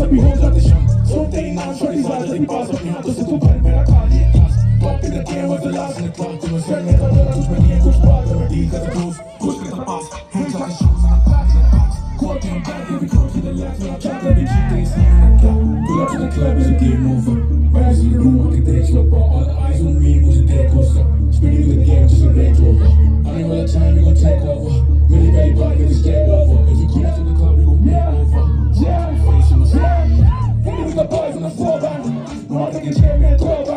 सभी हो जाते शाम सोते ही नाम छोटी साथ जल्दी पास अपने हाथों से तू भर मेरा खाली है class Walk in the game was the last in the class तुम सर में तो बोला तुझ में नहीं है कुछ बात मैं डील कर क्लोज कुछ के पास hands on the shoulders and I'm back in the box Court and back every close to the left when I'm trying to be keep things in the club Pull up to the club it's a game over Rise in the room I can take slow but all the eyes on me मुझे देखो सब Speeding the game just a range over I ain't got time we gon' take over Millie Betty Bike get this game over If you come to the club we gon' make over Yeah, facing us Hitting with the boys on the floor back Martin can check me and throw back